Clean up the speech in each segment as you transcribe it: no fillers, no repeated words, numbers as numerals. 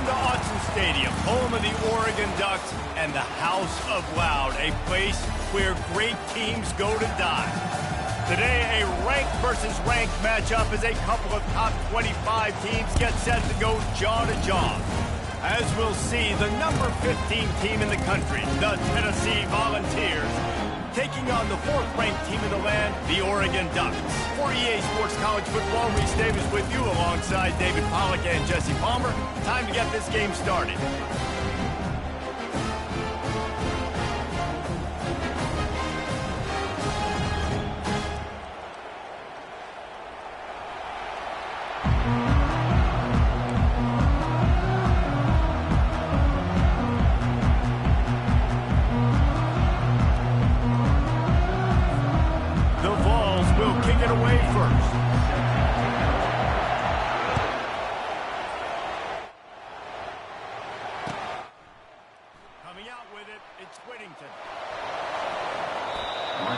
Welcome to Autzen Stadium, home of the Oregon Ducks and the House of Loud, a place where great teams go to die. Today, a ranked versus ranked matchup as a couple of top 25 teams get set to go jaw to jaw. As we'll see, the number 15 team in the country, the Tennessee Volunteers, taking on the fourth-ranked team in the land, the Oregon Ducks. For EA Sports College Football, Reese Davis with you alongside David Pollack and Jesse Palmer. Time to get this game started.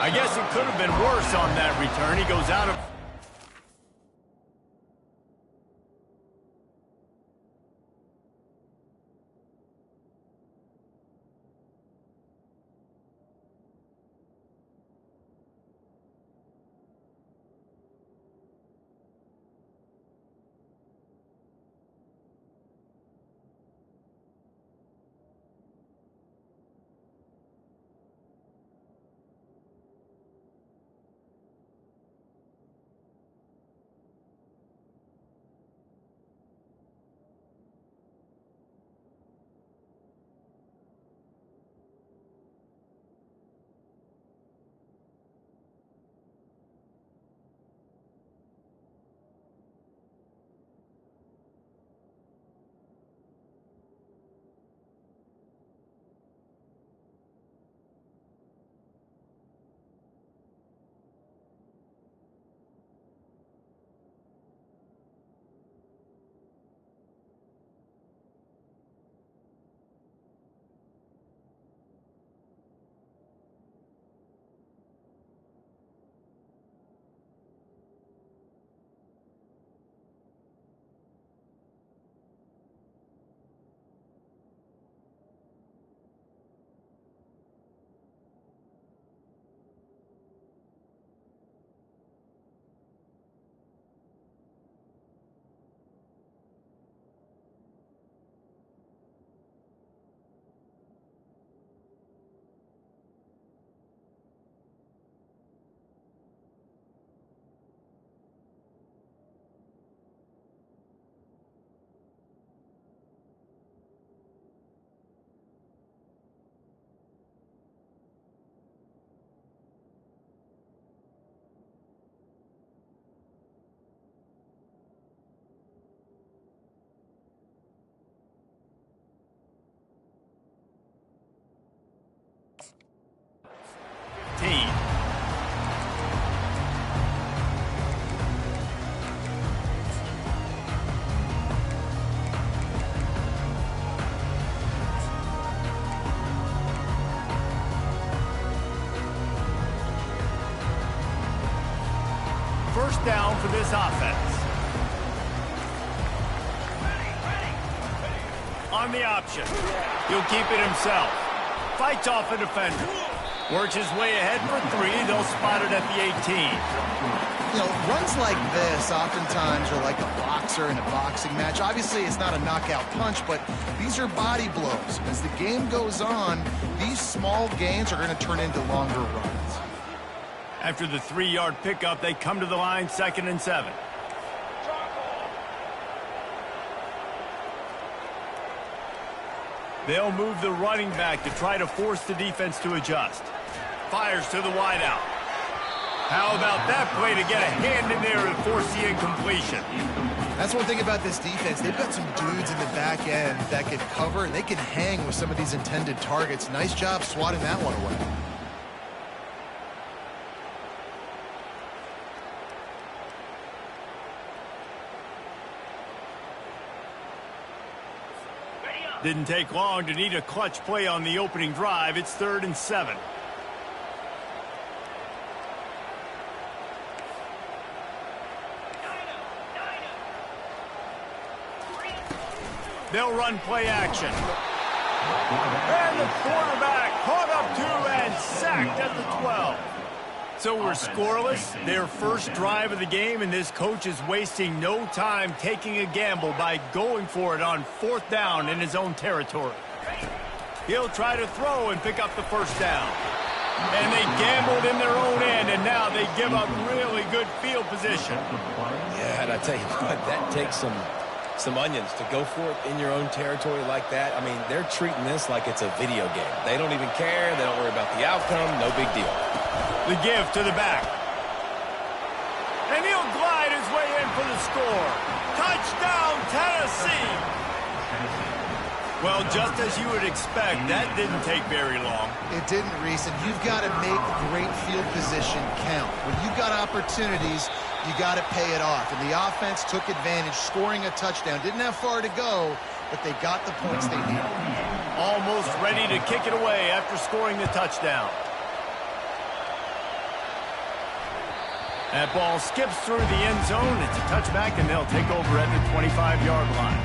I guess it could have been worse on that return. He goes out of... First down for this offense. On the option. He'll keep it himself. Fights off a defender. Works his way ahead for 3. They'll spot it at the 18. You know, runs like this oftentimes are like a boxer in a boxing match. Obviously, it's not a knockout punch, but these are body blows. As the game goes on, these small gains are going to turn into longer runs. After the 3-yard pickup, they come to the line, 2nd and 7. They'll move the running back to try to force the defense to adjust. Fires to the wideout. How about that play to get a hand in there and force the incompletion? That's one thing about this defense. They've got some dudes in the back end that can cover, and they can hang with some of these intended targets. Nice job swatting that one away. Didn't take long to need a clutch play on the opening drive. It's 3rd and 7. They'll run play action. And the quarterback caught up to and sacked at the 12. So we're scoreless, their first drive of the game, and this coach is wasting no time taking a gamble by going for it on 4th down in his own territory. He'll try to throw and pick up the first down. And they gambled in their own end, and now they give up really good field position. Yeah, and I tell you what, that takes some onions to go for it in your own territory like that. I mean, they're treating this like it's a video game. They don't even care. They don't worry about the outcome. No big deal. The give to the back. And he'll glide his way in for the score. Touchdown, Tennessee! Well, just as you would expect, that didn't take very long. It didn't, Reese, and you've got to make great field position count. When you've got opportunities, you got to pay it off. And the offense took advantage, scoring a touchdown. Didn't have far to go, but they got the points they needed. Almost ready to kick it away after scoring the touchdown. That ball skips through the end zone. It's a touchback, and they'll take over at the 25-yard line.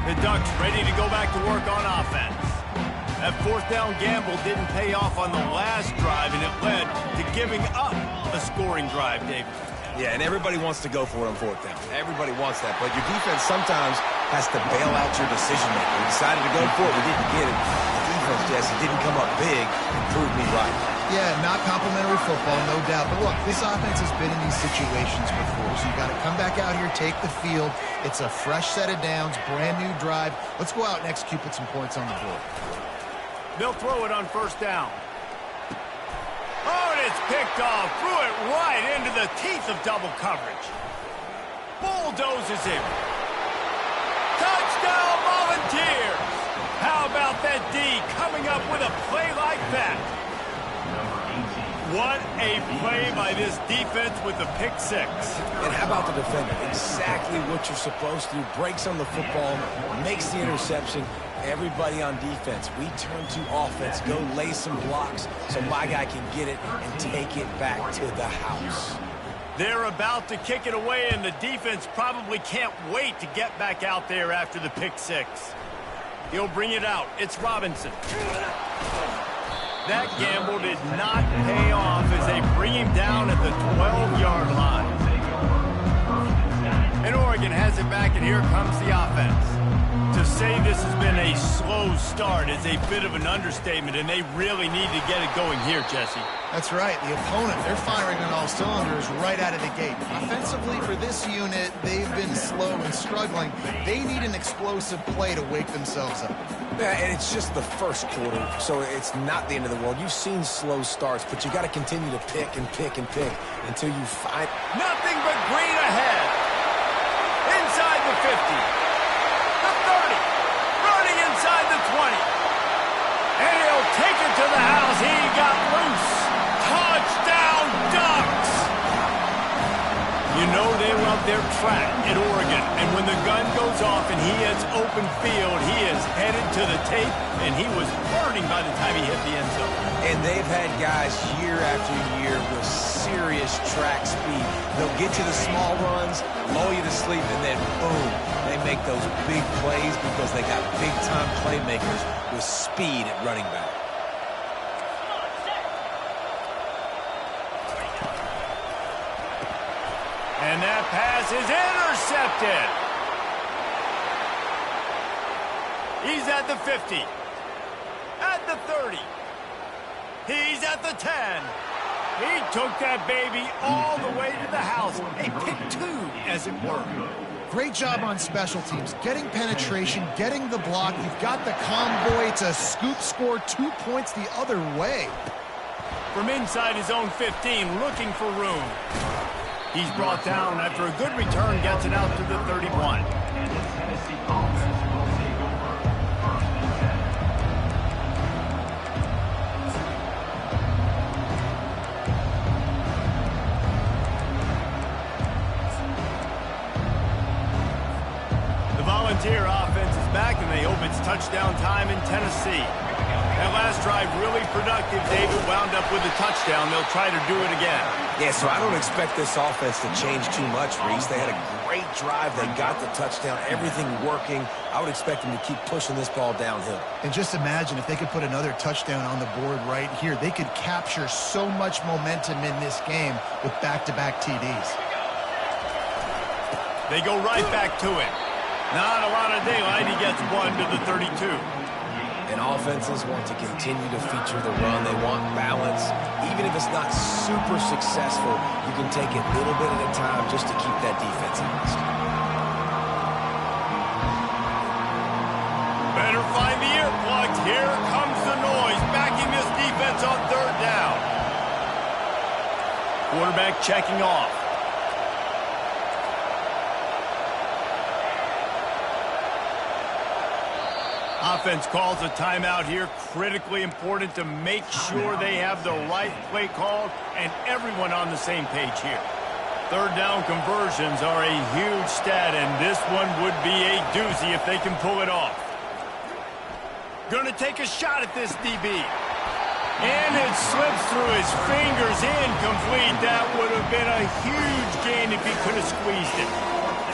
The Ducks ready to go back to work on offense. That 4th down gamble didn't pay off on the last drive, and it led to giving up a scoring drive, David. Yeah, and everybody wants to go for it on 4th down. Everybody wants that, but your defense sometimes has to bail out your decision-making. We decided to go for it. We didn't get it. The defense, Jesse, didn't come up big and prove me right. Yeah, not complimentary football, no doubt. But look, this offense has been in these situations before, so you got to come back out here, take the field. It's a fresh set of downs, brand new drive. Let's go out and execute, put some points on the board. They'll throw it on 1st down. Oh, and it's picked off. Threw it right into the teeth of double coverage. Bulldozes him. Touchdown, Volunteers! How about that D coming up with a play like that? What a play by this defense with the pick 6. And how about the defender? Exactly what you're supposed to do. Breaks on the football, makes the interception. Everybody on defense, we turn to offense. Go lay some blocks so my guy can get it and take it back to the house. They're about to kick it away, and the defense probably can't wait to get back out there after the pick 6. He'll bring it out. It's Robinson. That gamble did not pay off as they bring him down at the 12-yard line. And Oregon has it back, and here comes the offense. To say this has been a slow start is a bit of an understatement, and they really need to get it going here, Jesse. That's right. The opponent, they're firing on all cylinders right out of the gate. Offensively, for this unit, they've been slow and struggling. They need an explosive play to wake themselves up. Yeah, and it's just the first quarter, so it's not the end of the world. You've seen slow starts, but you got to continue to pick and pick and pick until you find... Nothing but green ahead. Inside the 50. The 30. Running inside the 20. And he'll take it to the house. He got loose. Touchdown, Ducks! You know they love their track at Oregon, and when the gun goes off and he hits open field, he is headed to the tape, and he was burning by the time he hit the end zone. And they've had guys year after year with serious track speed. They'll get you the small runs, lull you to sleep, and then boom, they make those big plays because they got big-time playmakers with speed at running back. And that pass is intercepted. He's at the 50. At the 30. He's at the 10. He took that baby all the way to the house. A pick 2, as it were. Great job on special teams, getting penetration, getting the block. You've got the convoy to scoop score 2 points the other way. From inside his own 15, looking for room. He's brought down after a good return, gets it out to the 31. The Volunteer offense is back, and they hope it's touchdown time in Tennessee. That last drive really productive. David wound up with a touchdown. They'll try to do it again. Yeah, so I don't expect this offense to change too much, Reese. They had a great drive. They got the touchdown, everything working. I would expect them to keep pushing this ball downhill. And just imagine if they could put another touchdown on the board right here. They could capture so much momentum in this game with back-to-back TDs. They go right back to it. Not a lot of daylight. He gets one to the 32. And offenses want to continue to feature the run. They want balance. Even if it's not super successful, you can take it little bit at a time just to keep that defense honest. Better find the earplugs. Here comes the noise. Backing this defense on third down. Quarterback checking off. Offense calls a timeout here. Critically important to make sure they have the right play called and everyone on the same page here. Third down conversions are a huge stat, and this one would be a doozy if they can pull it off. Going to take a shot at this DB. And it slips through his fingers, incomplete. That would have been a huge gain if he could have squeezed it.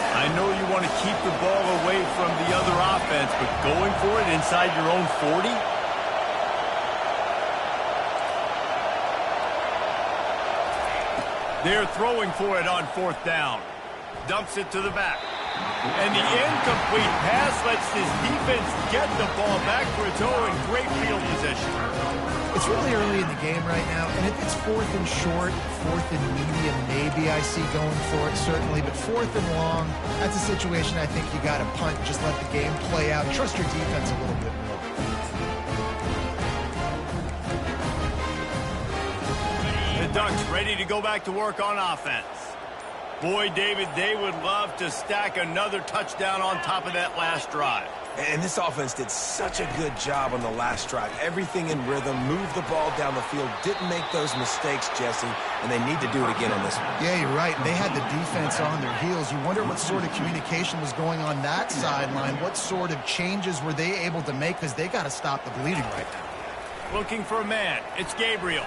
I know you want to keep the ball away from the other offense, but going for it inside your own 40? They're throwing for it on fourth down. Dumps it to the back. And the incomplete pass lets this defense get the ball back for its own. Great field position. It's really early in the game right now, and if it's fourth and short, fourth and medium, maybe I see going for it, certainly. But fourth and long, that's a situation I think you got to punt. Just let the game play out. Trust your defense a little bit more. The Ducks ready to go back to work on offense. Boy, David, they would love to stack another touchdown on top of that last drive. And this offense did such a good job on the last drive. Everything in rhythm, moved the ball down the field, didn't make those mistakes, Jesse, and they need to do it again on this one. Yeah, you're right. And they had the defense on their heels. You wonder what sort of communication was going on that sideline. What sort of changes were they able to make? Because they got to stop the bleeding right now. Looking for a man. It's Gabriel.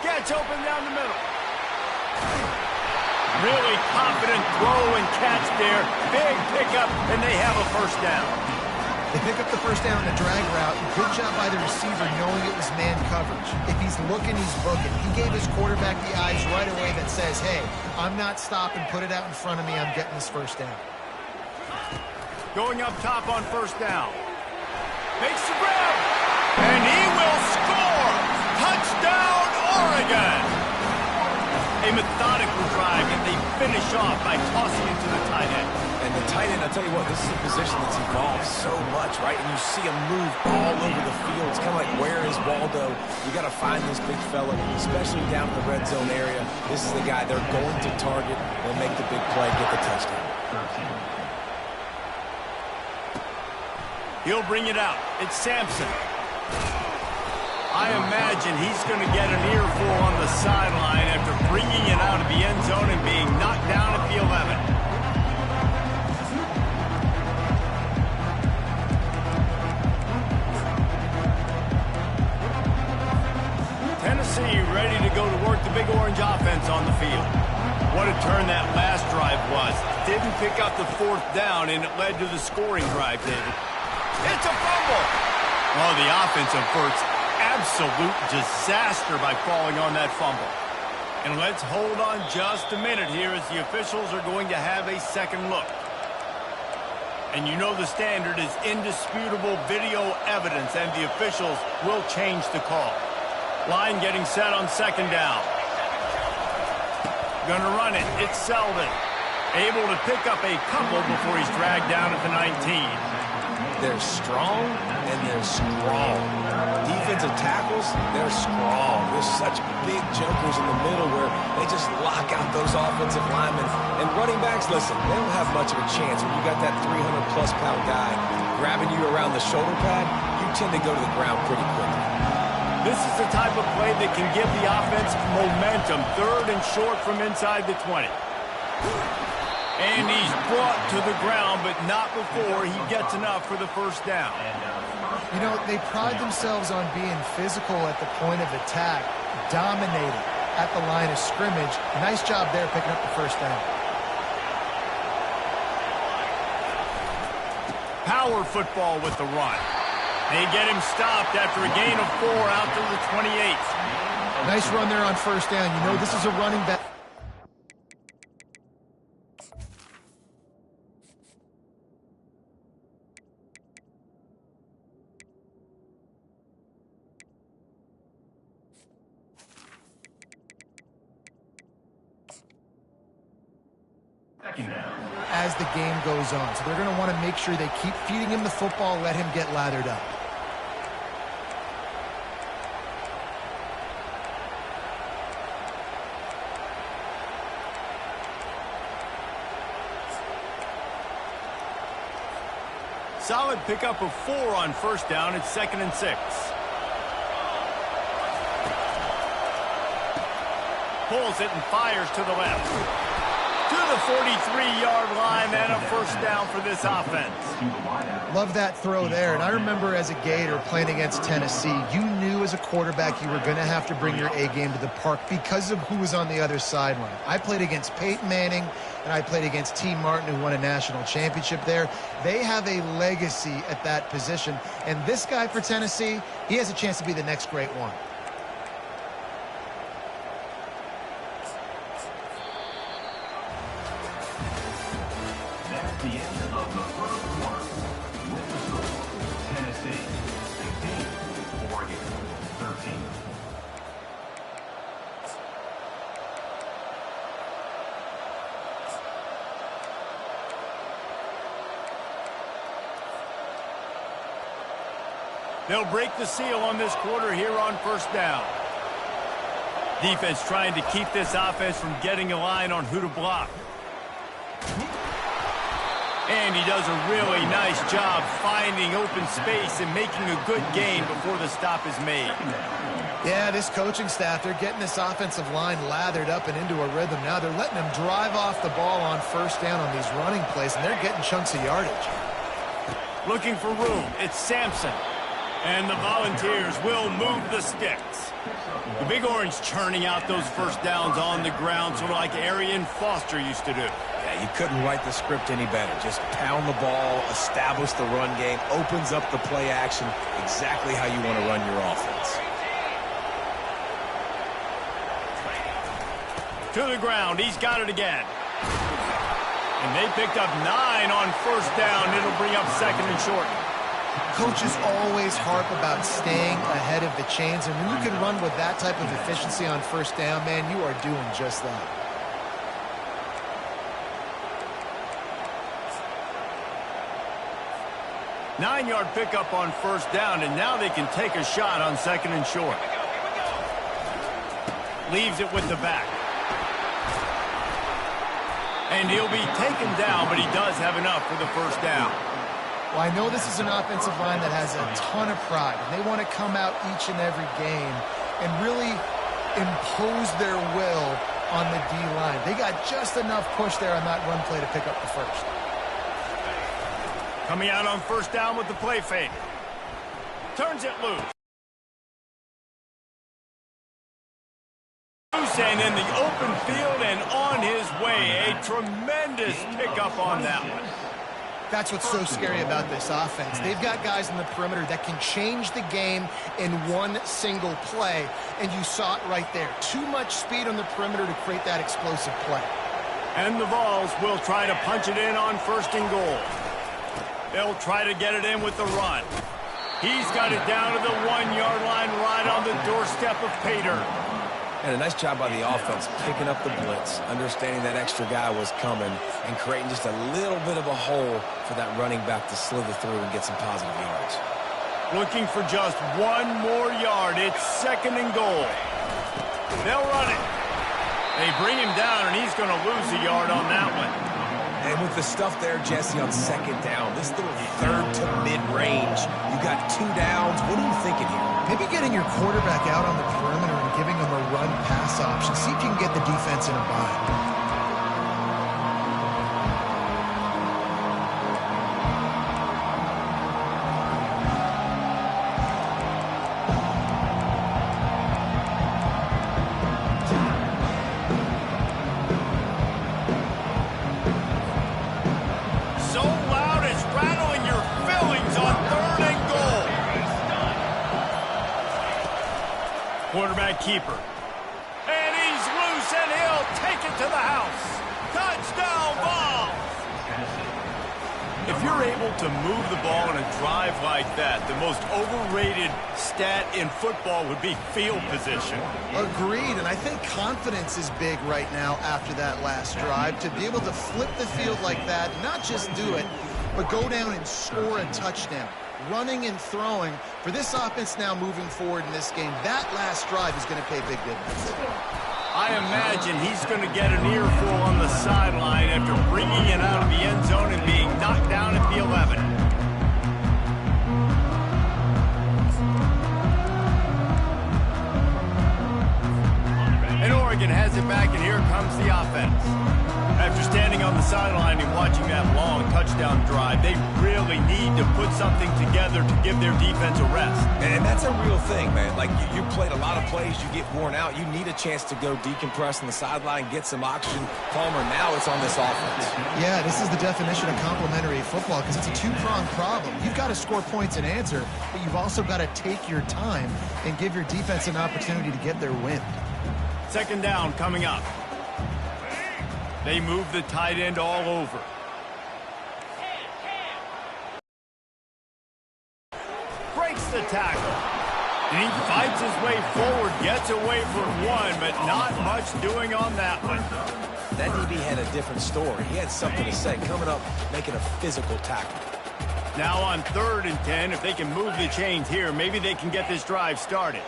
Gets open down the middle. Really confident throw and catch there. Big pickup, and they have a first down. They pick up the first down on a drag route. Good job by the receiver knowing it was man coverage. If he's looking, he's booking. He gave his quarterback the eyes right away that says, hey, I'm not stopping. Put it out in front of me. I'm getting this first down. Going up top on first down. Makes the grab. And he will score. Touchdown, Oregon. A methodical drive, and they finish off by tossing it to the tight end. And the tight end, I'll tell you what, this is a position that's evolved so much, right? And you see him move all over the field. It's kind of like, where is Waldo? You got to find this big fella, especially down in the red zone area. This is the guy they're going to target. They'll make the big play, get the touchdown. He'll bring it out. It's Sampson. I imagine he's going to get an earful on the sideline after bringing it out of the end zone and being knocked down at the 11. Tennessee ready to go to work the Big Orange offense on the field. What a turn that last drive was. Didn't pick up the fourth down, and it led to the scoring drive, David. It's a fumble. Oh, the offense averts absolute disaster by falling on that fumble. And let's hold on just a minute here as the officials are going to have a second look. And you know the standard is indisputable video evidence, and the officials will change the call. Line getting set on second down. Gonna run it. It's Selden. Able to pick up a couple before he's dragged down at the 19. They're strong, and they're strong. Defensive tackles, they're strong. There's such big jumpers in the middle where they just lock out those offensive linemen. And running backs, listen, they don't have much of a chance. When you got that 300-plus pound guy grabbing you around the shoulder pad, you tend to go to the ground pretty quickly. This is the type of play that can give the offense momentum. Third and short from inside the 20. And he's brought to the ground, but not before he gets enough for the first down. You know, they pride themselves on being physical at the point of attack, dominating at the line of scrimmage. Nice job there picking up the first down. Power football with the run. They get him stopped after a gain of 4 out to the 28. Nice run there on first down. You know, this is a running back. As the game goes on. So they're going to want to make sure they keep feeding him the football, let him get lathered up. Solid pickup of 4 on first down. It's 2nd and 6. Pulls it and fires to the left. To the 43-yard line and a first down for this offense. Love that throw there. And I remember as a Gator playing against Tennessee, you knew as a quarterback you were going to have to bring your A game to the park because of who was on the other sideline. I played against Peyton Manning, and I played against T. Martin, who won a national championship there. They have a legacy at that position. And this guy for Tennessee, he has a chance to be the next great one. The end of the first quarter. Minnesota, Tennessee, 16. Oregon, 13. They'll break the seal on this quarter here on first down. Defense trying to keep this offense from getting a line on who to block. And he does a really nice job finding open space and making a good gain before the stop is made. Yeah, this coaching staff, they're getting this offensive line lathered up and into a rhythm now. They're letting them drive off the ball on first down on these running plays, and they're getting chunks of yardage. Looking for room. It's Sampson. And the Volunteers will move the sticks. The Big Orange churning out those first downs on the ground, sort of like Arian Foster used to do. Yeah, you couldn't write the script any better. Just pound the ball, establish the run game, opens up the play action, exactly how you want to run your offense. To the ground, he's got it again. And they picked up 9 on first down. It'll bring up 2nd and short. Coaches always harp about staying ahead of the chains, and when you can run with that type of efficiency on first down, man, you are doing just that. Nine-yard pickup on first down, and now they can take a shot on 2nd and short. Leaves it with the back. And he'll be taken down, but he does have enough for the first down. Well, I know this is an offensive line that has a ton of pride, and they want to come out each and every game and really impose their will on the D-line. They got just enough push there on that run play to pick up the first. Coming out on first down with the play fake. Turns it loose. And in the open field and on his way. A tremendous pickup on that one. That's what's so scary about this offense. They've got guys in the perimeter that can change the game in one single play, and you saw it right there. Too much speed on the perimeter to create that explosive play. And the Vols will try to punch it in on 1st and goal. They'll try to get it in with the run. He's got it down to the 1-yard line right on the doorstep of Pater. And a nice job by the offense picking up the blitz, understanding that extra guy was coming, and creating just a little bit of a hole for that running back to slither through and get some positive yards. Looking for just 1 more yard. It's 2nd and goal. They'll run it. They bring him down, and he's going to lose a yard on that one. And with the stuff there, Jesse, on 2nd down, this little 3rd to mid-range, you got 2 downs. What are you thinking here? Maybe getting your quarterback out on the perimeter and giving him a run-pass option. See if you can get the defense in a bind. Quarterback keeper. And he's loose, and he'll take it to the house. Touchdown ball! If you're able to move the ball in a drive like that, the most overrated stat in football would be field position. Agreed, and I think confidence is big right now after that last drive. To be able to flip the field like that, not just do it, but go down and score a touchdown. Running and throwing. For this offense now moving forward in this game, that last drive is going to pay big dividends. I imagine he's going to get an earful on the sideline after bringing it out of the end zone and being knocked down at the 11. And Oregon has it back, and here comes the offense. After standing on the sideline and watching that long touchdown drive, they really need to put something together to give their defense a rest. And that's a real thing, man. Like, you played a lot of plays, you get worn out, you need a chance to go decompress on the sideline, get some oxygen. Palmer, now it's on this offense. Yeah, this is the definition of complementary football because it's a two-pronged problem. You've got to score points and answer, but you've also got to take your time and give your defense an opportunity to get their win. Second down coming up. They move the tight end all over. Breaks the tackle. And he fights his way forward, gets away from one, but not much doing on that one. That DB had a different story. He had something to say, coming up, making a physical tackle. Now on 3rd and 10, if they can move the chains here, maybe they can get this drive started.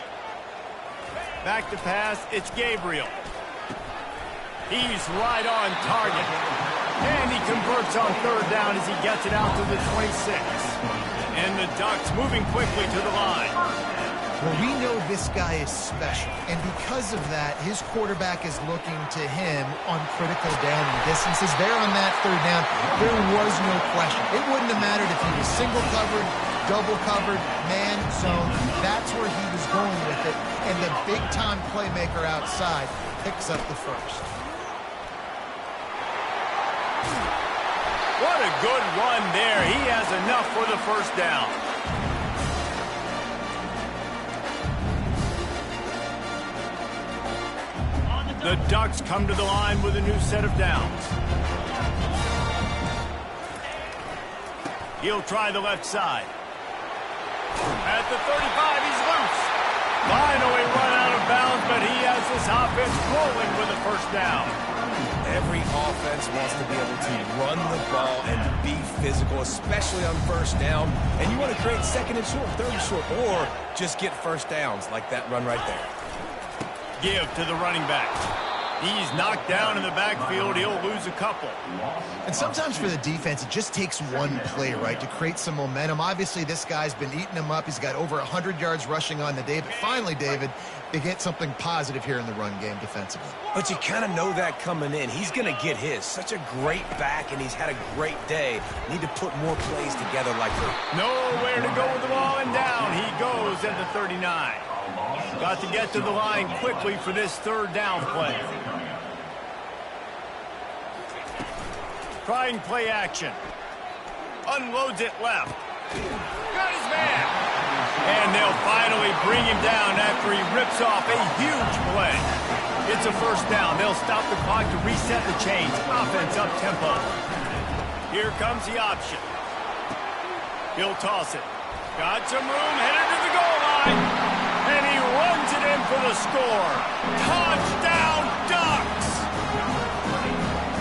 Back to pass, it's Gabriel. He's right on target. And he converts on 3rd down as he gets it out to the 26. And the Ducks moving quickly to the line. Well, we know this guy is special, and because of that, his quarterback is looking to him on critical down and distances. There on that 3rd down, there was no question. It wouldn't have mattered if he was single covered, double covered, man zone. That's where he was going with it, and the big-time playmaker outside picks up the first. What a good run there. He has enough for the first down. The Ducks come to the line with a new set of downs. He'll try the left side. At the 35, he's loose. Finally run out of bounds, but he has this offense rolling with a first down. Every offense wants to be able to run the ball and be physical, especially on first down. And you want to create 2nd and short, 3rd and short, or just get first downs like that run right there. Give to the running back. He's knocked down in the backfield. He'll lose a couple. And sometimes for the defense, it just takes one play, right, to create some momentum. Obviously, this guy's been eating him up. He's got over 100 yards rushing on the day. But finally, David, they get something positive here in the run game defensively. But you kind of know that coming in. He's going to get his. Such a great back, and he's had a great day. Need to put more plays together like that. Nowhere to go with the ball, and down he goes at the 39. Got to get to the line quickly for this 3rd down play. Trying play action. Unloads it left. Got his man. And they'll finally bring him down after he rips off a huge play. It's a first down. They'll stop the clock to reset the chains. Offense up tempo. Here comes the option. He'll toss it. Got some room, headed to the goal line. And he runs it in for the score. Touchdown, Ducks!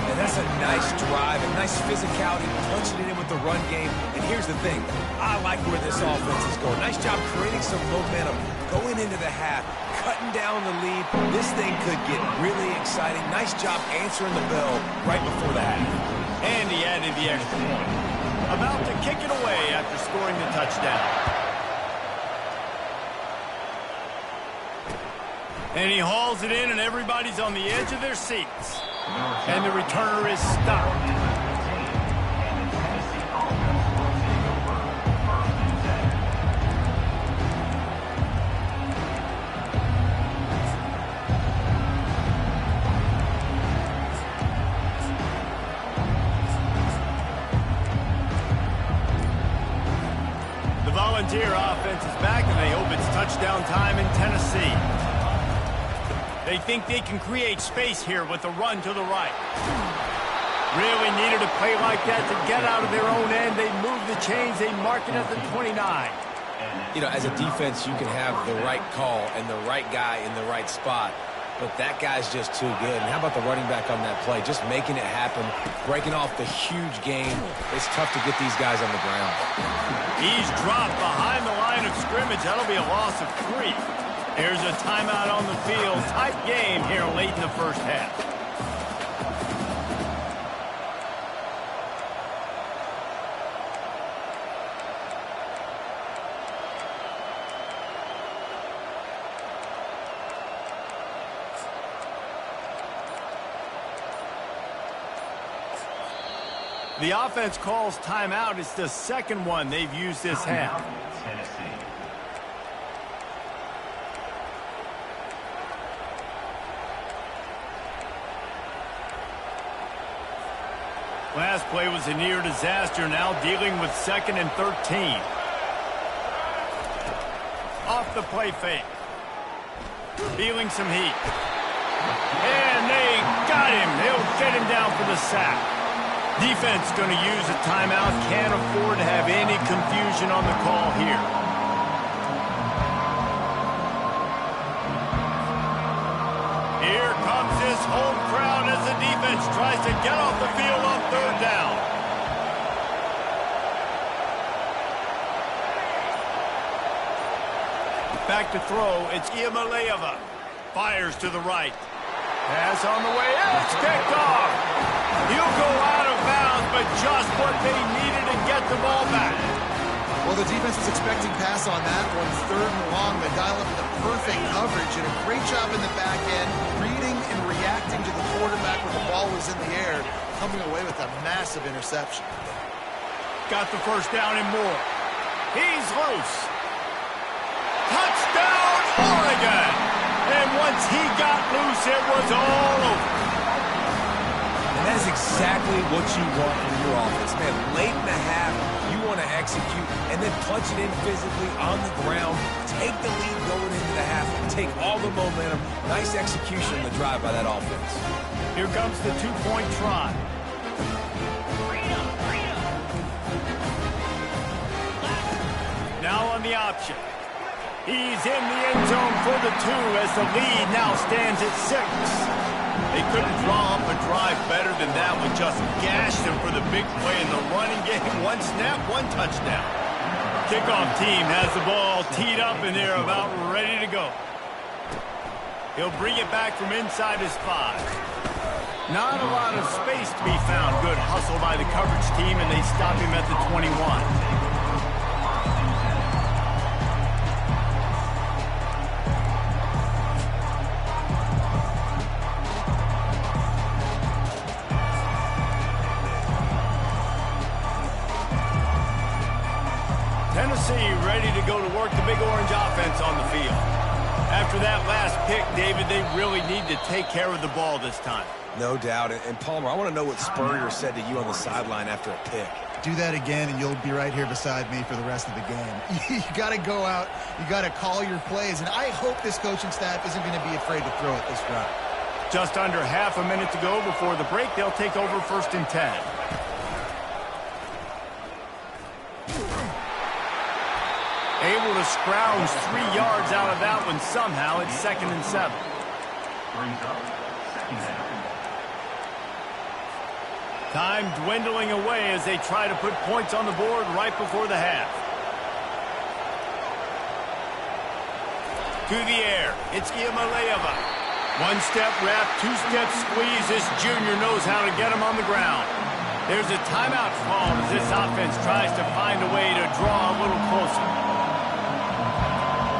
And that's a nice drive, a nice physicality, punching it in with the run game. And here's the thing. I like where this offense is going. Nice job creating some momentum, going into the half, cutting down the lead. This thing could get really exciting. Nice job answering the bell right before the half. And he added the extra point. About to kick it away after scoring the touchdown. And he hauls it in, and everybody's on the edge of their seats. And the returner is stopped. The Volunteer offense is back, and they hope it's touchdown time in Tennessee. They think they can create space here with the run to the right. Really needed a play like that to get out of their own end. They move the chains. They mark it at the 29. You know, as a defense, you can have the right call and the right guy in the right spot, but that guy's just too good. And how about the running back on that play? Just making it happen, breaking off the huge game. It's tough to get these guys on the ground. He's dropped behind the line of scrimmage. That'll be a loss of 3. Here's a timeout on the field. Tight game here late in the first half. The offense calls timeout. It's the second one they've used this half. Tennessee. Last play was a near disaster. Now dealing with 2nd and 13. Off the play fake. Feeling some heat. And they got him. They'll get him down for the sack. Defense going to use a timeout. Can't afford to have any confusion on the call here. Here comes this home crowd as the defense tries to get off the field on 3rd down. Back to throw. It's Iamaleava. Fires to the right. Pass on the way. It's picked off. He'll go out of bounds, but just what they needed to get the ball back. Well, the defense was expecting pass on that one. 3rd and long. They dial up the perfect coverage and a great job in the back end, reading and reacting to the quarterback when the ball was in the air, coming away with a massive interception. Got the first down and more. He's loose. Touchdown, Oregon! And once he got loose, it was all over. And that is exactly what you want in your offense. Man, late in the half, you want to execute and then punch it in physically on the ground, take the lead going into the half, take all the momentum. Nice execution on the drive by that offense. Here comes the 2-point try. Now on the option. He's in the end zone for the 2 as the lead now stands at 6. They couldn't draw up a drive better than that one. Just gashed them for the big play in the running game. 1 snap, 1 touchdown. Kickoff team has the ball teed up and they're about ready to go. He'll bring it back from inside his 5. Not a lot of space to be found. Good hustle by the coverage team and they stop him at the 21. Tennessee ready to go to work the Big Orange offense on the field. After that last pick, David, they really need to take care of the ball this time. No doubt. And Palmer, I want to know what Spurrier said to you on the sideline after a pick. Do that again, and you'll be right here beside me for the rest of the game. You got to go out. You got to call your plays, and I hope this coaching staff isn't going to be afraid to throw it this route. Just under half a minute to go before the break. They'll take over 1st and 10. Able to scrounge 3 yards out of that one somehow. It's 2nd and 7. Brings up 2nd down. Time dwindling away as they try to put points on the board right before the half. To the air. It's Iamaleava. 1-step wrap, 2-step squeeze. This junior knows how to get him on the ground. There's a timeout call as this offense tries to find a way to draw a little closer.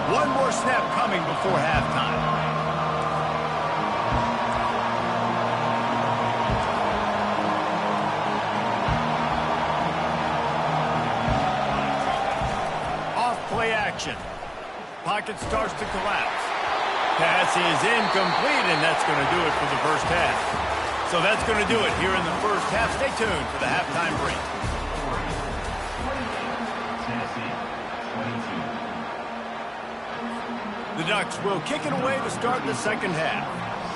1 more snap coming before halftime. Off play action. Pocket starts to collapse. Pass is incomplete, and that's going to do it for the first half. So that's going to do it here in the first half. Stay tuned for the halftime break. Tennessee 22. The Ducks will kick it away to start the second half.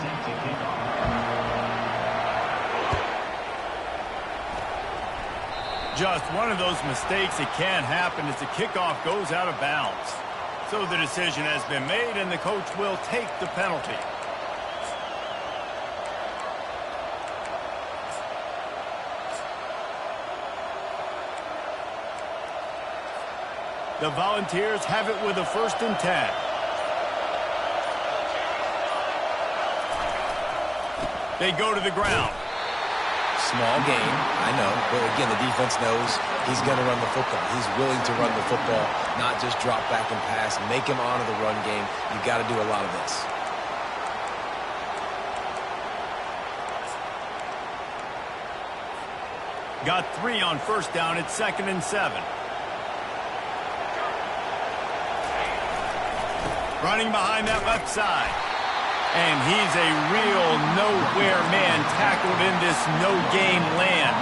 Set to kick off. Just one of those mistakes that can happen as the kickoff goes out of bounds. So the decision has been made, and the coach will take the penalty. The Volunteers have it with a 1st and 10. They go to the ground. Small game, I know, but again, the defense knows he's going to run the football. He's willing to run the football, not just drop back and pass, make him honor the run game. You got to do a lot of this. Got 3 on 1st down. It's 2nd and 7. Running behind that left side. And he's a real nowhere man tackled in this no-game land.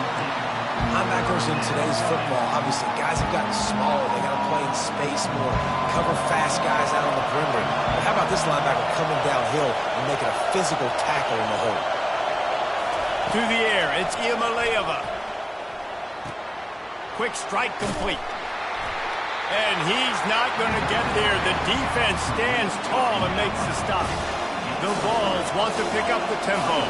Linebackers in today's football, obviously, guys have gotten smaller. They got to play in space more, cover fast guys out on the perimeter. But how about this linebacker coming downhill and making a physical tackle in the hole? To the air, it's Iamaleava. Quick strike complete. And he's not going to get there. The defense stands tall and makes the stop. The Vols want to pick up the tempo.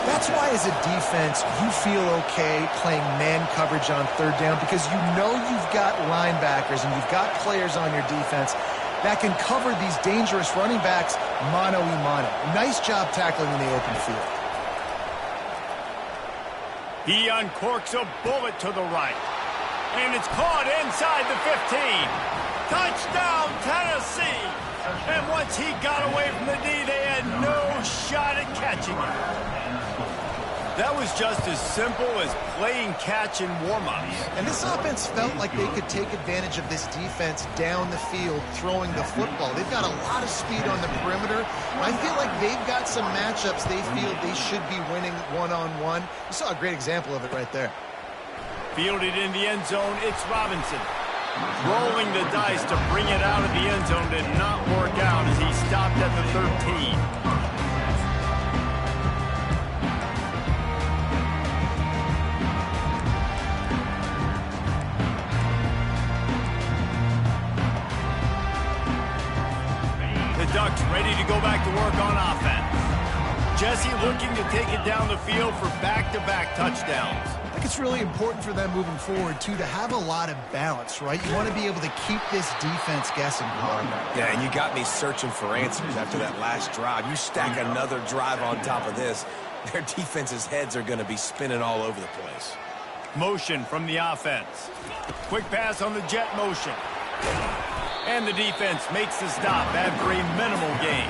That's why, as a defense, you feel okay playing man coverage on 3rd down, because you know you've got linebackers and you've got players on your defense that can cover these dangerous running backs mano-a-mano. Nice job tackling in the open field. He uncorks a bullet to the right. And it's caught inside the 15. Touchdown, Tennessee! And once he got away from the D, they had no shot at catching him. That was just as simple as playing catch in warm-ups. And this offense felt like they could take advantage of this defense down the field, throwing the football. They've got a lot of speed on the perimeter. I feel like they've got some matchups they feel they should be winning one-on-one. You saw a great example of it right there. Fielded in the end zone, it's Robinson. Rolling the dice to bring it out of the end zone did not work out as he stopped at the 13. The Ducks ready to go back to work on offense. Jesse looking to take it down the field for back-to-back touchdowns. I think it's really important for them moving forward, too, to have a lot of balance, right? You want to be able to keep this defense guessing hard. Yeah, and you got me searching for answers after that last drive. You stack another drive on top of this, their defense's heads are going to be spinning all over the place. Motion from the offense. Quick pass on the jet motion. And the defense makes the stop after a minimal gain.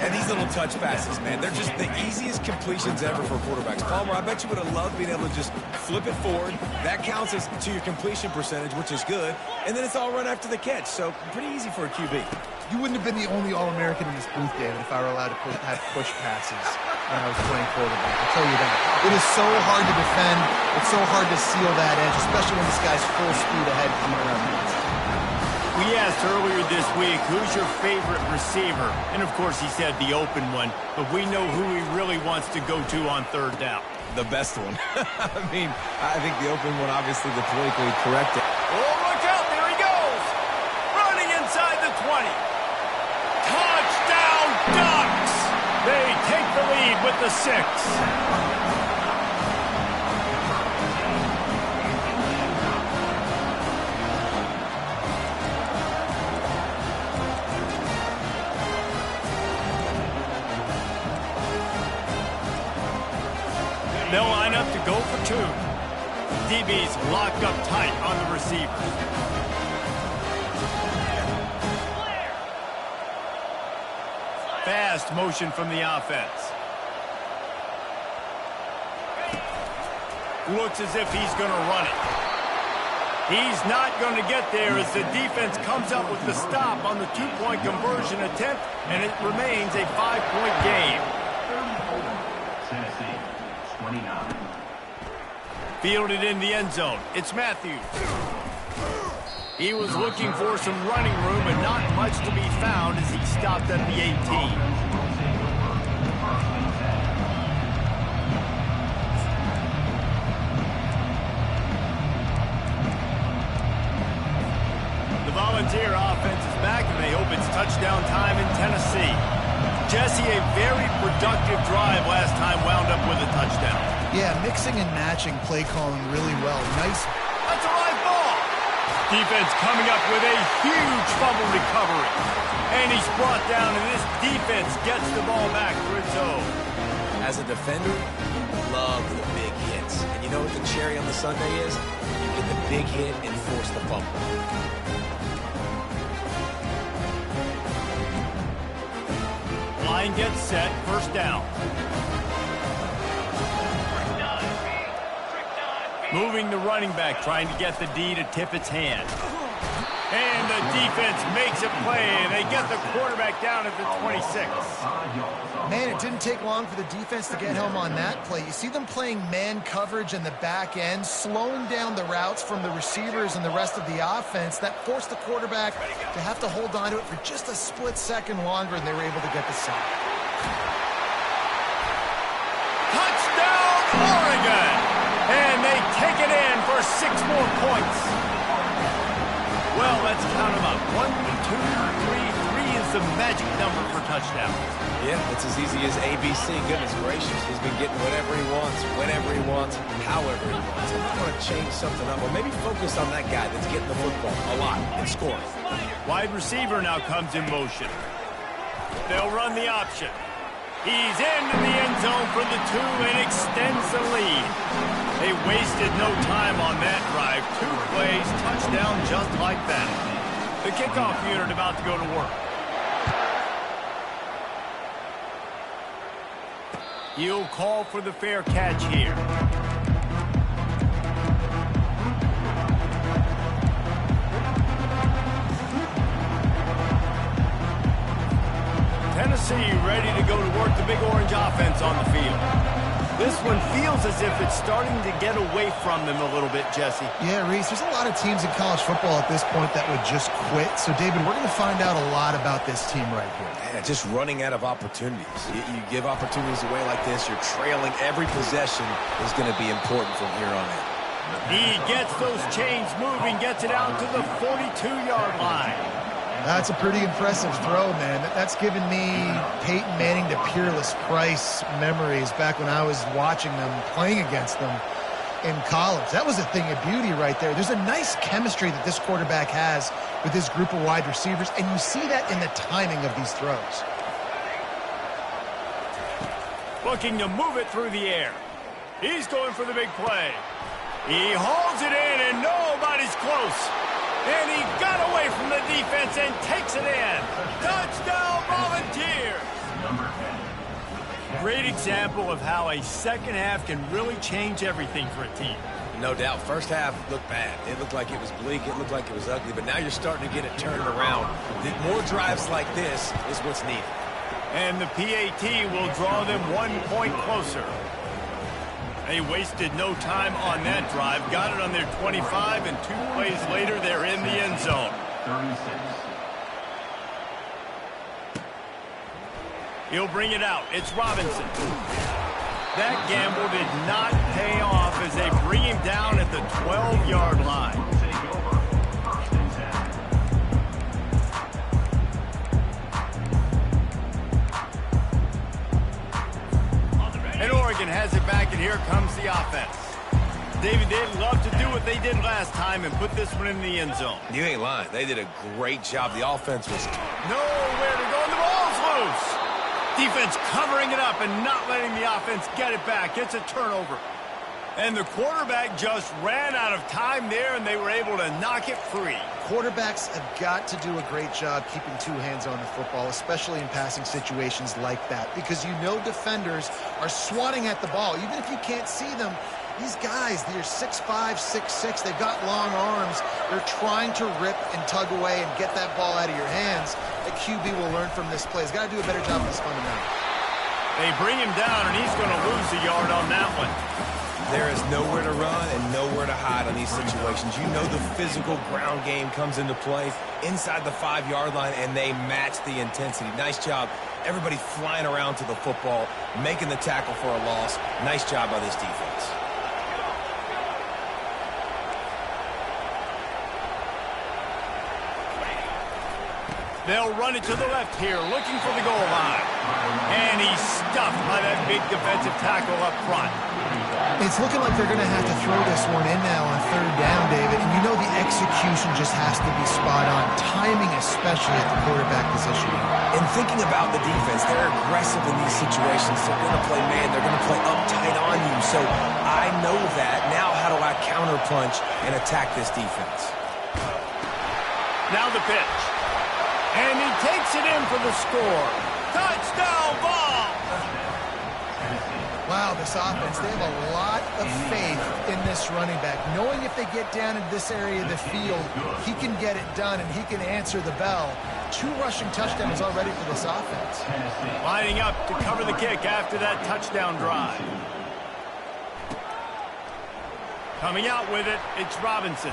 And these little touch passes, man, they're just the easiest completions ever for quarterbacks. Palmer, I bet you would have loved being able to just flip it forward. That counts as to your completion percentage, which is good. And then it's all run after the catch, so pretty easy for a QB. You wouldn't have been the only All-American in this booth, David, if I were allowed to have push passes when I was playing quarterback. I'll tell you that. It is so hard to defend. It's so hard to seal that edge, especially when this guy's full speed ahead coming around the outside. We asked earlier this week, who's your favorite receiver? And, of course, he said the open one, but we know who he really wants to go to on 3rd down. The best one. I mean, I think the open one, obviously, the politically correct. Oh, look out, there he goes! Running inside the 20. Touchdown, Ducks! They take the lead with the 6. They'll line up to go for 2. DB's locked up tight on the receiver. Fast motion from the offense. Looks as if he's going to run it. He's not going to get there as the defense comes up with the stop on the 2-point conversion attempt, and it remains a 5-point game. Tennessee, 29. Fielded in the end zone. It's Matthews. He was looking for some running room, and not much to be found as he stopped at the 18. The Volunteer offense is back, and they hope it's touchdown time in Tennessee. Jesse, a very productive drive last time wound up with a touchdown. Yeah, mixing and matching play calling really well. Nice. That's a live ball. Defense coming up with a huge fumble recovery. And he's brought down, and this defense gets the ball back for its own. As a defender, love the big hits. And you know what the cherry on the sundae is? You get the big hit and force the fumble. Line gets set, first down. Moving the running back, trying to get the D to tip its hand. And the defense makes a play, and they get the quarterback down at the 26. Man, it didn't take long for the defense to get home on that play. You see them playing man coverage in the back end, slowing down the routes from the receivers and the rest of the offense. That forced the quarterback to have to hold on to it for just a split second longer, and they were able to get the sack. Touchdown, Oregon! And they take it in for 6 more points. Well, let's count them up. 1, 2, 3. 3 is the magic number for touchdowns. Yeah, it's as easy as ABC. Goodness gracious. He's been getting whatever he wants, whenever he wants, however he wants. I just want to change something up, or maybe focus on that guy that's getting the football a lot and scoring. Wide receiver now comes in motion. They'll run the option. He's into the end zone for the 2 and extends the lead. They wasted no time on that drive. 2 plays, touchdown just like that. The kickoff unit about to go to work. He'll call for the fair catch here. Tennessee ready to go to work the Big Orange offense on the field. This one feels as if it's starting to get away from them a little bit, Jesse. Yeah, Reese, there's a lot of teams in college football at this point that would just quit. So, David, we're going to find out a lot about this team right here. Yeah, just running out of opportunities. You give opportunities away like this, you're trailing. Every possession is going to be important from here on in. He gets those chains moving, gets it out to the 42-yard line. That's a pretty impressive throw, man. That's given me Peyton Manning to Peerless Price memories back when I was watching them, playing against them in college. That was a thing of beauty right there. There's a nice chemistry that this quarterback has with his group of wide receivers, and you see that in the timing of these throws. Looking to move it through the air. He's going for the big play. He hauls it in, and nobody's close. And he got away from the defense and takes it in. Touchdown, Volunteers! Great example of how a second half can really change everything for a team. No doubt. First half looked bad. It looked like it was bleak. It looked like it was ugly. But now you're starting to get it turned around. More drives like this is what's needed. And the PAT will draw them 1 point closer. They wasted no time on that drive. Got it on their 25, and 2 plays later, they're in the end zone. 36. He'll bring it out. It's Robinson. That gamble did not pay off as they bring him down at the 12-yard line. Take over. 1st and 10. And Oregon has it back, and here comes the offense. David, they'd love to do what they did last time and put this one in the end zone. You ain't lying. They did a great job. The offense was... Nowhere to go, and the ball's loose. Defense covering it up and not letting the offense get it back. It's a turnover. And the quarterback just ran out of time there, and they were able to knock it free. Quarterbacks have got to do a great job keeping 2 hands on the football, especially in passing situations like that, because you know defenders are swatting at the ball. Even if you can't see them, these guys, they're 6'5", 6'6", they've got long arms. They're trying to rip and tug away and get that ball out of your hands. The QB will learn from this play. He's got to do a better job of this fundamental. They bring him down, and he's going to lose a yard on that one. There is nowhere to run and nowhere to hide on these situations. You know the physical ground game comes into play inside the 5-yard line, and they match the intensity. Nice job. Everybody flying around to the football, making the tackle for a loss. Nice job by this defense. They'll run it to the left here, looking for the goal line. And he's stuffed by that big defensive tackle up front. It's looking like they're going to have to throw this one in now on 3rd down, David. And you know the execution just has to be spot on. Timing, especially at the quarterback position. And thinking about the defense, they're aggressive in these situations. They're going to play man. They're going to play up tight on you. So I know that. Now how do I counterpunch and attack this defense? Now the pitch. And he takes it in for the score. Touchdown ball! Wow, this offense, they have a lot of faith in this running back. Knowing if they get down in this area of the field, he can get it done and he can answer the bell. 2 rushing touchdowns already for this offense. Lining up to cover the kick after that touchdown drive. Coming out with it, it's Robinson.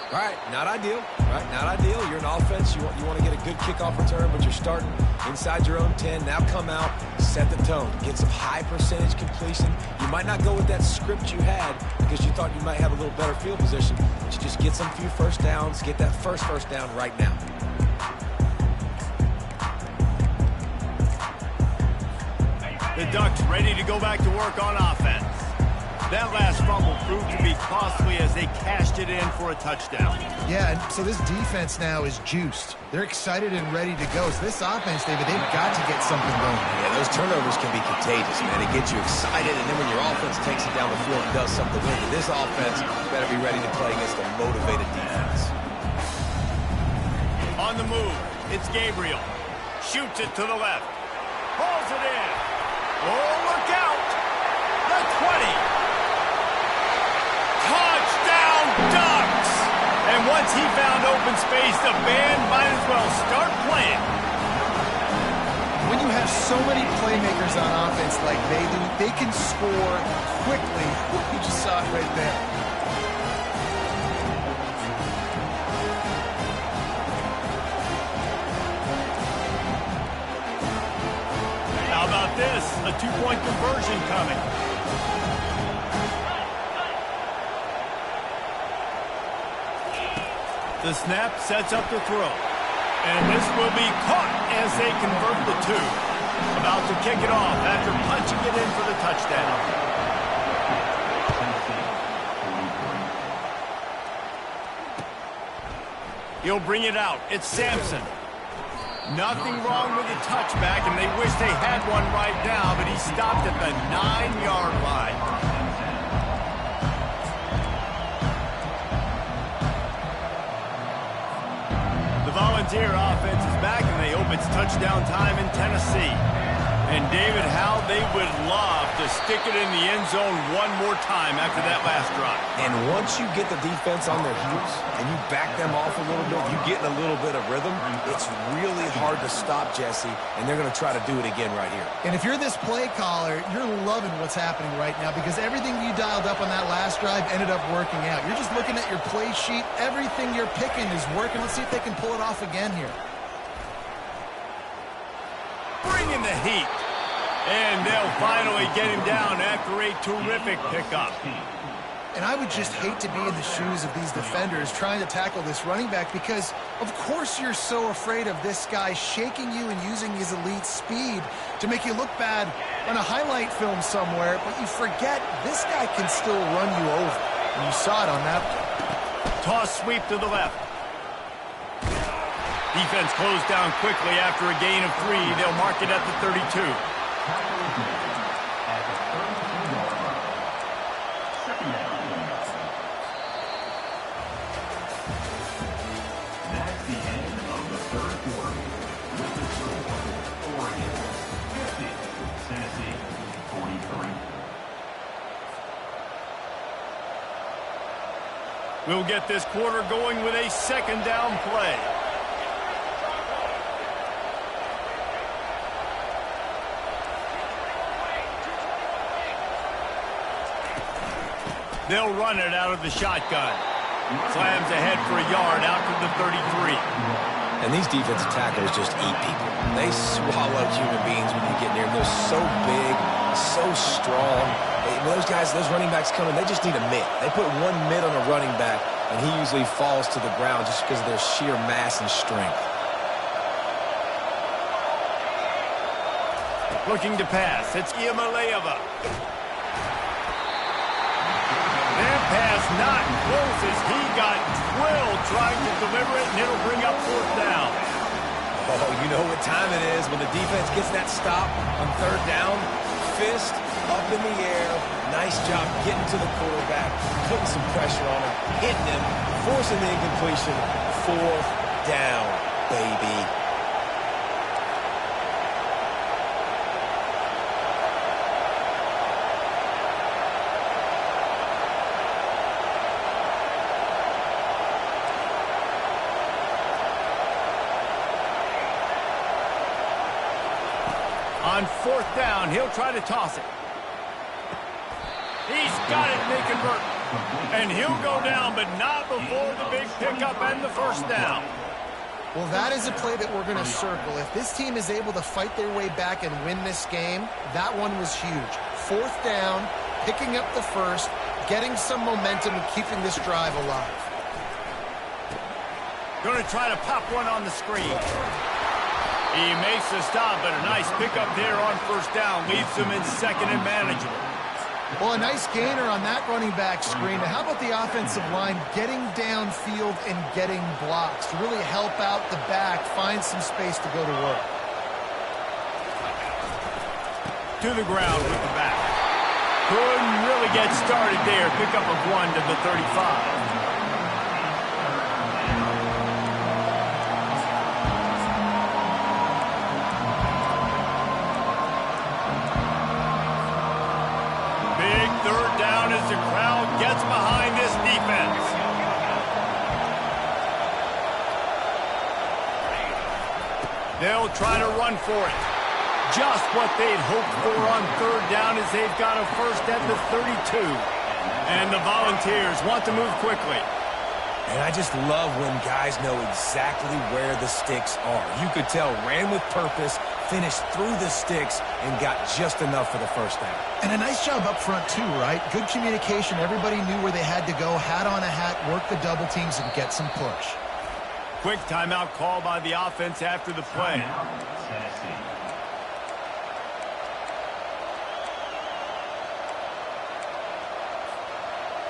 All right, not ideal. Right, not ideal. You're an offense. You want to get a good kickoff return, but you're starting inside your own 10. Now come out, set the tone. Get some high percentage completion. You might not go with that script you had because you thought you might have a little better field position, but you just get some few first downs. Get that first down right now. The Ducks ready to go back to work on offense. That last fumble proved to be costly as they cashed it in for a touchdown. Yeah, and so this defense now is juiced. They're excited and ready to go. So this offense, David, they've got to get something going. Yeah, those turnovers can be contagious, man. They get you excited, and then when your offense takes it down the field and does something with it, this offense better be ready to play against a motivated defense. On the move, it's Gabriel. Shoots it to the left. Hauls it in. Oh, look out! The 20. Touchdown, Ducks! And once he found open space, the band might as well start playing. When you have so many playmakers on offense like they do, they can score quickly. You just saw it right there. How about this? A 2-point conversion coming. The snap sets up the throw. And this will be caught as they convert the 2. About to kick it off after punching it in for the touchdown. He'll bring it out. It's Sampson. Nothing wrong with the touchback, and they wish they had one right now, but he stopped at the 9-yard line. Volunteer offense is back, and they hope it's touchdown time in Tennessee. And David, how they would love to stick it in the end zone one more time after that last drive. And once you get the defense on their heels and you back them off a little bit, you get in a little bit of rhythm, it's really hard to stop, Jesse, and they're going to try to do it again right here. And if you're this play caller, you're loving what's happening right now because everything you dialed up on that last drive ended up working out. You're just looking at your play sheet. Everything you're picking is working. Let's see if they can pull it off again here. Bringing the heat. And they'll finally get him down after a terrific pickup. And I would just hate to be in the shoes of these defenders trying to tackle this running back because, of course, you're so afraid of this guy shaking you and using his elite speed to make you look bad on a highlight film somewhere, but you forget this guy can still run you over. And you saw it on that one. Toss sweep to the left. Defense closed down quickly after a gain of 3. They'll mark it at the 32. We'll get this quarter going with a second down play. They'll run it out of the shotgun. Slams ahead for a yard out to the 33. And these defensive tackles just eat people. They swallow human beings when you get near them. They're so big, so strong. Those guys, those running backs coming, they just need a mid. They put one mid on a running back, and he usually falls to the ground just because of their sheer mass and strength. Looking to pass. It's Iamaleava. That pass not close as he got drilled trying to deliver it, and it'll bring up 4th down. Oh, you know what time it is when the defense gets that stop on 3rd down. Fist up in the air. Nice job getting to the quarterback, putting some pressure on him, hitting him, forcing the incompletion. 4th down, baby. On 4th down, he'll try to toss it. He's got it, Nathan Burton. And he'll go down, but not before the big pickup and the 1st down. Well, that is a play that we're going to circle. If this team is able to fight their way back and win this game, that one was huge. 4th down, picking up the 1st, getting some momentum and keeping this drive alive. Going to try to pop one on the screen. He makes the stop, but a nice pickup there on 1st down. Leaves him in 2nd and manageable. Well, a nice gainer on that running back screen. Now, how about the offensive line getting downfield and getting blocks to really help out the back, find some space to go to work? To the ground with the back. Couldn't really get started there. Pickup of 1 to the 35. As the crowd gets behind this defense. They'll try to run for it. Just what they'd hoped for on 3rd down as they've got a 1st at the 32. And the Volunteers want to move quickly. And I just love when guys know exactly where the sticks are. You could tell, ran with purpose, finished through the sticks, and got just enough for the 1st down. And a nice job up front, too, right? Good communication. Everybody knew where they had to go, hat on a hat, work the double teams, and get some push. Quick timeout call by the offense after the play.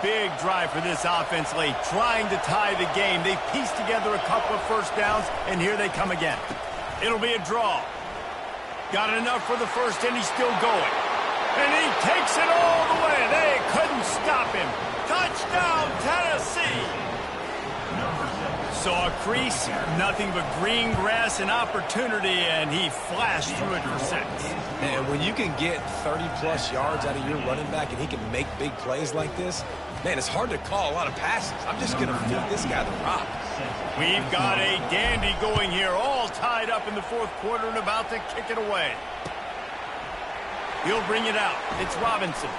Big drive for this offense late, trying to tie the game. They pieced together a couple of 1st downs, and here they come again. It'll be a draw. Got enough for the 1st, and he's still going. And he takes it all the way. They couldn't stop him. Touchdown, Tennessee! Saw a crease, nothing but green grass and opportunity, and he flashed through it for 6. And when you can get 30-plus yards out of your running back and he can make big plays like this, man, it's hard to call a lot of passes. I'm just going to feed this guy the rock. We've got a dandy going here, all tied up in the 4th quarter and about to kick it away. He'll bring it out. It's Robinson.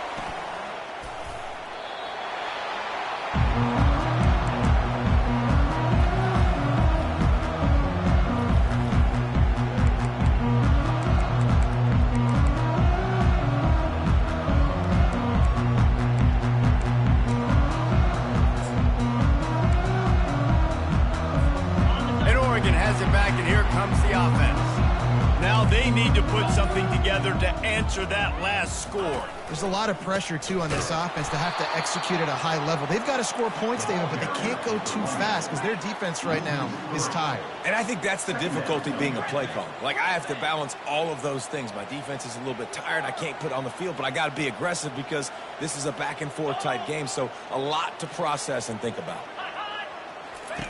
They need to put something together to answer that last score. There's a lot of pressure, too, on this offense to have to execute at a high level. They've got to score points, David, but they can't go too fast because their defense right now is tired. And I think that's the difficulty being a play caller. Like, I have to balance all of those things. My defense is a little bit tired. I can't put it on the field, but I got to be aggressive because this is a back-and-forth type game, so a lot to process and think about.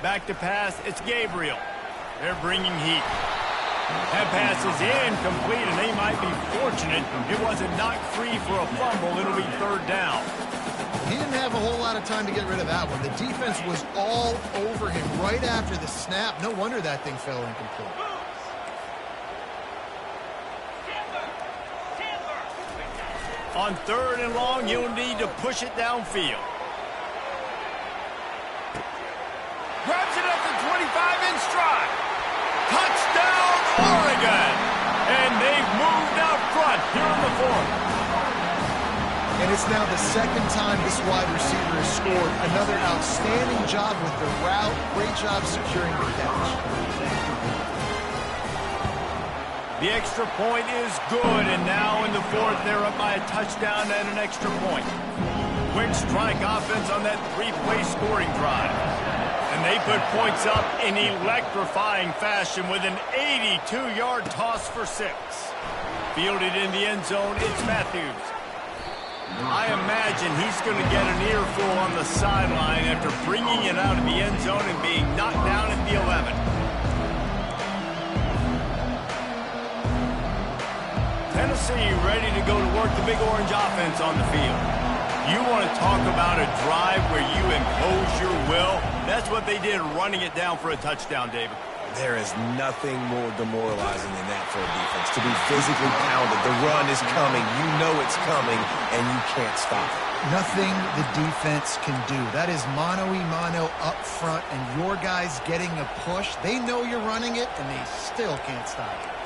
Back to pass. It's Gabriel. They're bringing heat. That pass is incomplete, and they might be fortunate it wasn't knocked free for a fumble. It'll be 3rd down. He didn't have a whole lot of time to get rid of that one. The defense was all over him right after the snap. No wonder that thing fell incomplete. On 3rd and long, you'll need to push it downfield. It's now the second time this wide receiver has scored. Another outstanding job with the route. Great job securing the catch. The extra point is good, and now in the fourth, they're up by a touchdown and an extra point. Quick strike offense on that three-play scoring drive. And they put points up in electrifying fashion with an 82-yard toss for 6. Fielded in the end zone, it's Matthews. I imagine he's going to get an earful on the sideline after bringing it out of the end zone and being knocked down at the 11. Tennessee ready to go to work the Big Orange offense on the field. You want to talk about a drive where you impose your will? That's what they did, running it down for a touchdown, David. There is nothing more demoralizing than that for a defense. To be physically pounded, the run is coming, you know it's coming, and you can't stop it. Nothing the defense can do. That is mano-a-mano up front, and your guys getting a push. They know you're running it, and they still can't stop it.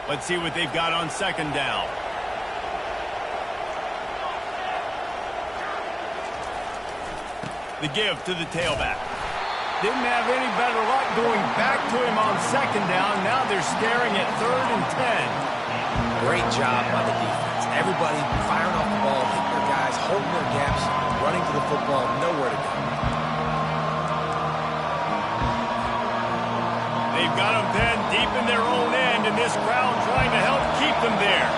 Let's see what they've got on second down. The give to the tailback. Didn't have any better luck going back to him on second down. Now they're staring at 3rd and 10. Great job by the defense. Everybody firing off the ball, hitting their guys, holding their gaps, running to the football, nowhere to go. They've got them pinned deep in their own end, and this crowd trying to help keep them there.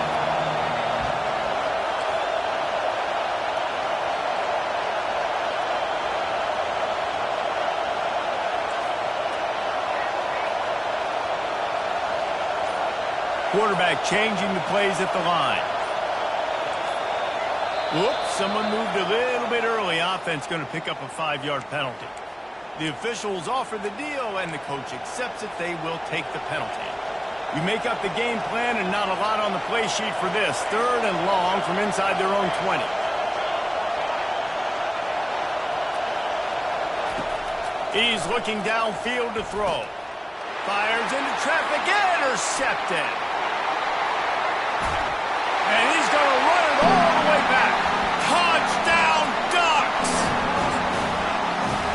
Quarterback changing the plays at the line. Whoops, someone moved a little bit early. Offense going to pick up a 5-yard penalty. The officials offer the deal, and the coach accepts it. They will take the penalty. You make up the game plan, and not a lot on the play sheet for this. 3rd and long from inside their own 20. He's looking downfield to throw. Fires into traffic, intercepted. And he's going to run it all the way back. Touchdown, Ducks!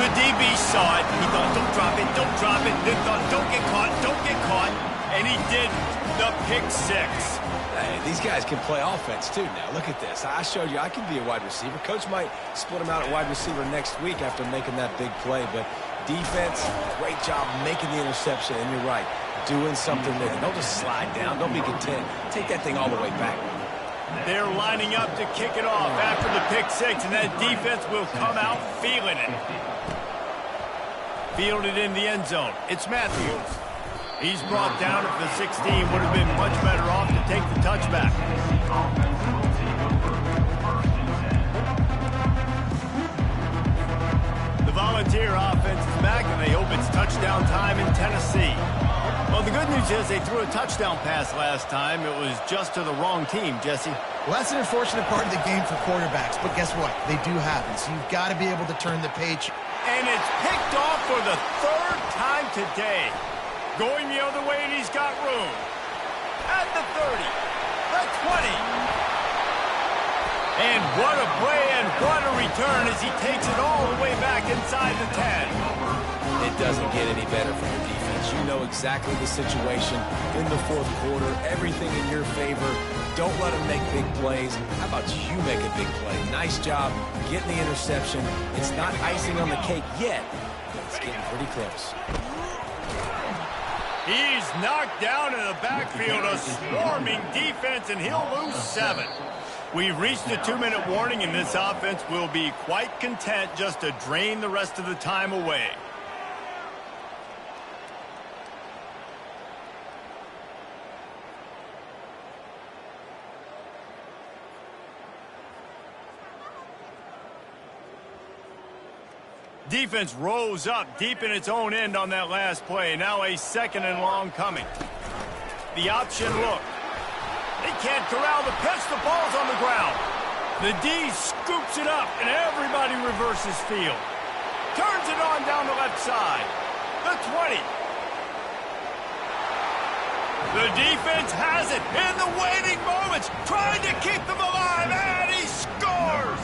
The DB saw it. He thought, don't drop it, don't drop it. Then thought, don't get caught, don't get caught. And he did the pick 6. Hey, these guys can play offense, too, now. Look at this. I showed you I can be a wide receiver. Coach might split him out at wide receiver next week after making that big play. But defense, great job making the interception. And you're right, doing something there. Don't just slide down. Don't be content. Take that thing all the way back. They're lining up to kick it off after the pick 6, and that defense will come out feeling it. Fielded in the end zone. It's Matthews. He's brought down at the 16. Would have been much better off to take the touchback. The Volunteer offense is back, and they hope it's touchdown time in Tennessee. Well, the good news is they threw a touchdown pass last time. It was just to the wrong team, Jesse. Well, that's an unfortunate part of the game for quarterbacks, but guess what? They do happen, so you've got to be able to turn the page. And it's picked off for the 3rd time today. Going the other way, and he's got room. At the 30, the 20. And what a play and what a return as he takes it all the way back inside the 10. It doesn't get any better for your defense. You know exactly the situation in the 4th quarter. Everything in your favor. Don't let them make big plays. How about you make a big play? Nice job getting the interception. It's not icing on the cake yet. It's getting pretty close. He's knocked down in the backfield, a swarming defense, and he'll lose 7. We've reached the 2-minute warning, and this offense will be quite content just to drain the rest of the time away. Defense rose up deep in its own end on that last play. Now a 2nd and long coming. The option look. They can't corral the pitch. The ball's on the ground. The D scoops it up, and everybody reverses field. Turns it on down the left side. The 20. The defense has it in the waiting moments, trying to keep them alive, and he scores!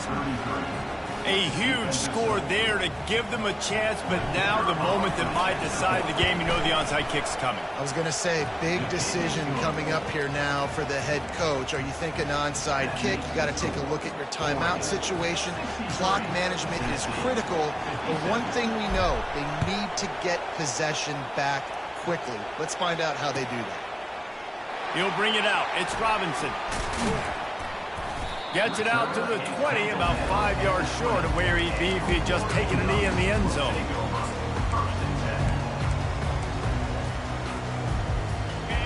A huge score there to give them a chance, but now the moment that might decide the game, you know the onside kick's coming. I was going to say, big decision coming up here now for the head coach. Are you thinking onside kick? You got to take a look at your timeout situation. Clock management is critical, but one thing we know, they need to get possession back quickly. Let's find out how they do that. He'll bring it out. It's Robinson. Gets it out to the 20, about 5 yards short of where he'd be if he'd just taken a knee in the end zone.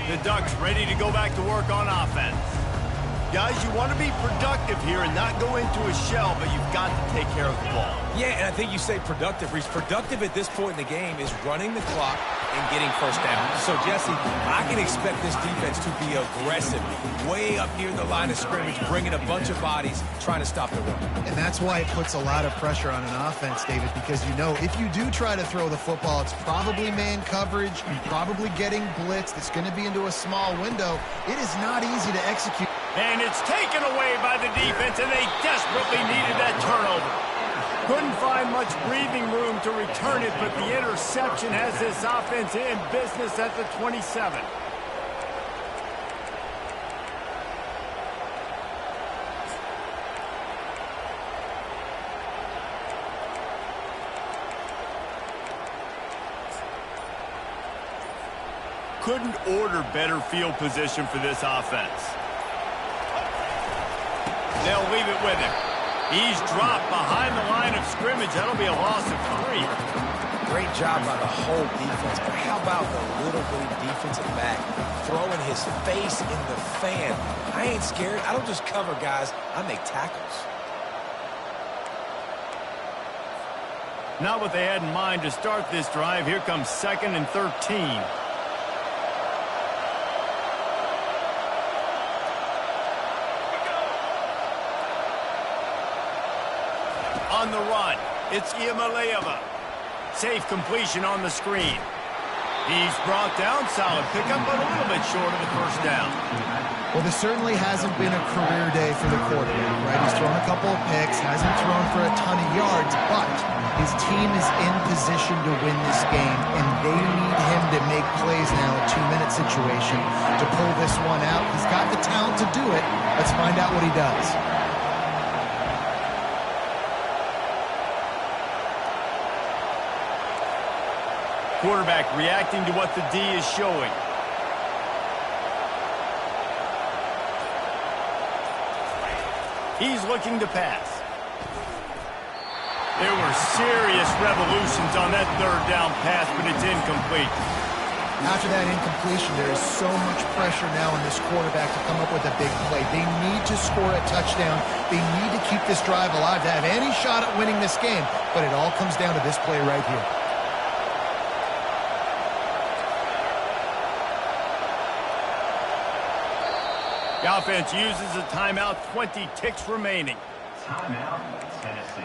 The Ducks ready to go back to work on offense. Guys, you want to be productive here and not go into a shell, but you've got to take care of the ball. Yeah, and I think you say productive, Reese. Productive at this point in the game is running the clock and getting first down. So, Jesse, I can expect this defense to be aggressive, way up near the line of scrimmage, bringing a bunch of bodies, trying to stop the run. And that's why it puts a lot of pressure on an offense, David, because you know if you do try to throw the football, it's probably man coverage, you're probably getting blitzed, it's going to be into a small window. It is not easy to execute. And it's taken away by the defense, and they desperately needed that turnover. Couldn't find much breathing room to return it, but the interception has this offense in business at the 27. Couldn't order better field position for this offense. They'll leave it with him. He's dropped behind the line of scrimmage. That'll be a loss of 3. Great job by the whole defense, but how about the little bitty defensive back throwing his face in the fan? I ain't scared. I don't just cover guys. I make tackles. Not what they had in mind to start this drive. Here comes 2nd and 13. On the run, it's Iamaleava. Safe completion on the screen. He's brought down, solid pickup, but a little bit short of the first down. Well, this certainly hasn't been a career day for the quarterback, right? He's thrown a couple of picks, hasn't thrown for a ton of yards, but his team is in position to win this game, and they need him to make plays now, a 2-minute situation, to pull this one out. He's got the talent to do it. Let's find out what he does. Quarterback reacting to what the D is showing. He's looking to pass. There were serious revolutions on that 3rd down pass, but it's incomplete. After that incompletion, there is so much pressure now on this quarterback to come up with a big play. They need to score a touchdown. They need to keep this drive alive to have any shot at winning this game, but it all comes down to this play right here. The offense uses a timeout, 20 ticks remaining. Timeout, Tennessee.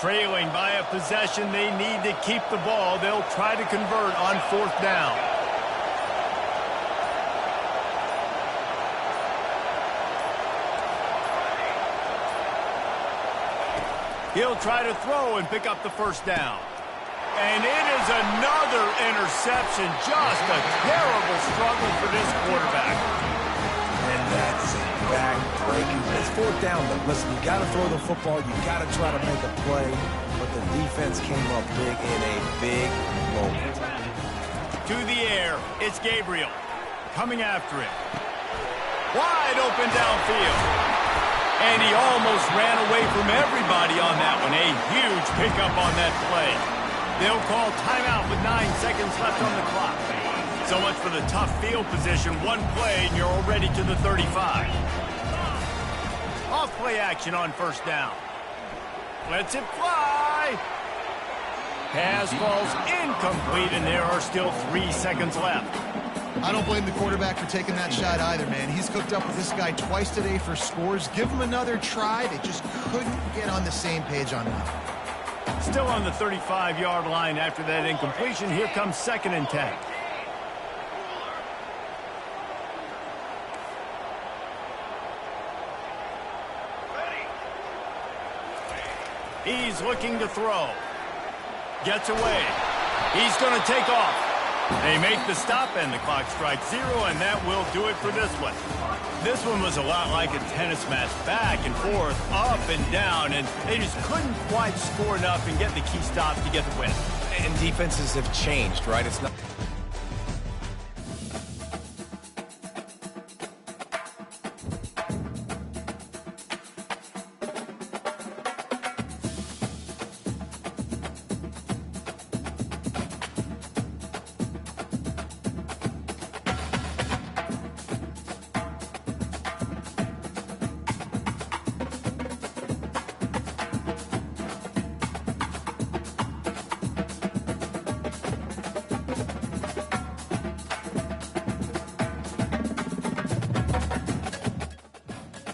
Trailing by a possession, they need to keep the ball. They'll try to convert on 4th down. He'll try to throw and pick up the first down. And it is another interception. Just a terrible struggle for this quarterback. And that's back-breaking. It's 4th down, though. Listen, you got to throw the football. You got to try to make a play. But the defense came up big in a big moment. To the air, it's Gabriel. Coming after it. Wide open downfield. And he almost ran away from everybody on that one. A huge pickup on that play. They'll call timeout with 9 seconds left on the clock. So much for the tough field position. One play and you're already to the 35. Off play action on 1st down. Lets it fly. Pass falls incomplete, and there are still 3 seconds left. I don't blame the quarterback for taking that shot either, man. He's cooked up with this guy twice today for scores. Give him another try. They just couldn't get on the same page on that. Still on the 35-yard line after that incompletion. Here comes 2nd and 10. He's looking to throw. Gets away. He's going to take off. They make the stop, and the clock strikes 0, and that will do it for this one. This one was a lot like a tennis match, back and forth, up and down, and they just couldn't quite score enough and get the key stop to get the win. And defenses have changed, right? It's not...